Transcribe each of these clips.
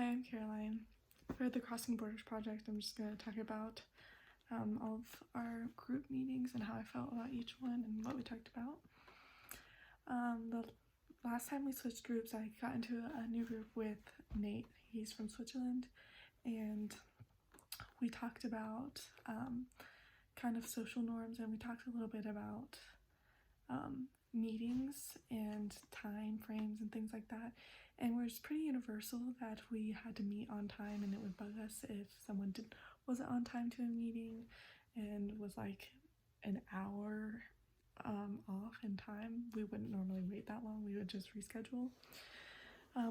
Hi, I'm Caroline. For the Crossing Borders project, I'm just going to talk about all of our group meetings and how I felt about each one and what we talked about. The last time we switched groups, I got into a new group with Nate. He's from Switzerland, and we talked about kind of social norms, and we talked a little bit about meetings and time frames and things like that. And it was pretty universal that we had to meet on time, and it would bug us if someone wasn't on time to a meeting and was like an hour off in time. We wouldn't normally wait that long, we would just reschedule.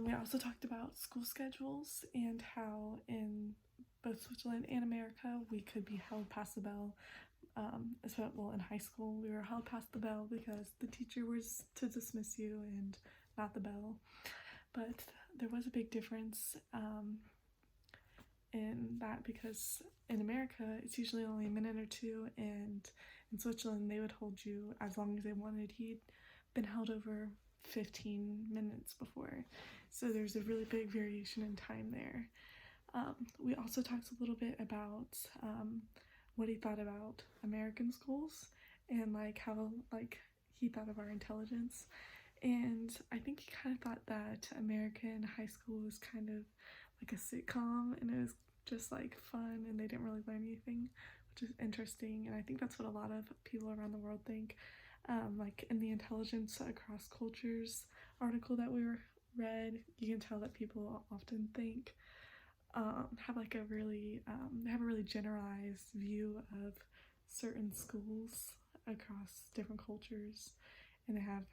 We also talked about school schedules and how in both Switzerland and America we could be held past the bell. Well, in high school we were held past the bell because the teacher was to dismiss you and not the bell. But there was a big difference in that, because in America it's usually only a minute or two, and in Switzerland they would hold you as long as they wanted. He'd been held over 15 minutes before, so there's a really big variation in time there. We also talked a little bit about what he thought about American schools and like how he thought of our intelligence. And I think he kind of thought that American high school was kind of like a sitcom, and it was just like fun and they didn't really learn anything, which is interesting. And I think that's what a lot of people around the world think. Like in the Intelligence Across Cultures article that we read, you can tell that people often think have like a really have a really generalized view of certain schools across different cultures, and they have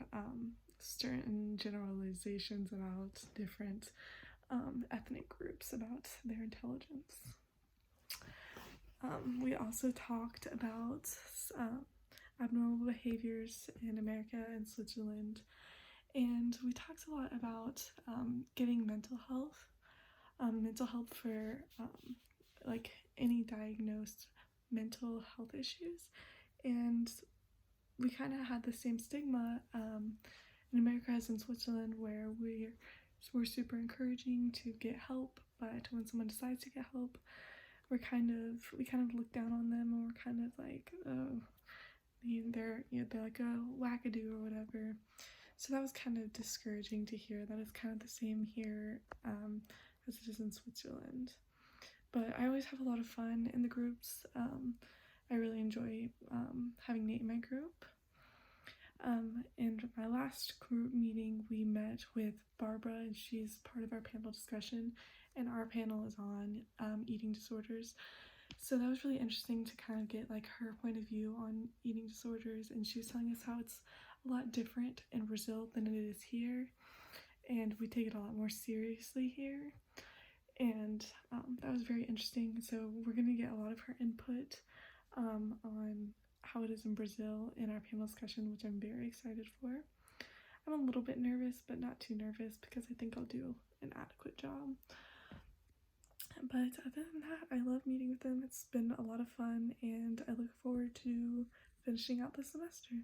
certain generalizations about different ethnic groups about their intelligence. We also talked about abnormal behaviors in America and Switzerland, and we talked a lot about getting mental health for like any diagnosed mental health issues. And we kind of had the same stigma in America as in Switzerland, where we're super encouraging to get help, but when someone decides to get help, we kind of look down on them, or we're kind of like, oh, they're like a wackadoo or whatever. So that was kind of discouraging to hear. That is kind of the same here as it is in Switzerland. But I always have a lot of fun in the groups. I really enjoy having Nate in my group. In my last group meeting, we met with Barbara, and she's part of our panel discussion, and our panel is on eating disorders. So that was really interesting to kind of get like her point of view on eating disorders, and she was telling us how it's a lot different in Brazil than it is here, and we take it a lot more seriously here. And that was very interesting. So we're going to get a lot of her input on how it is in Brazil in our panel discussion, which I'm very excited for. I'm a little bit nervous, but not too nervous, because I think I'll do an adequate job. But other than that, I love meeting with them. It's been a lot of fun, and I look forward to finishing out the semester.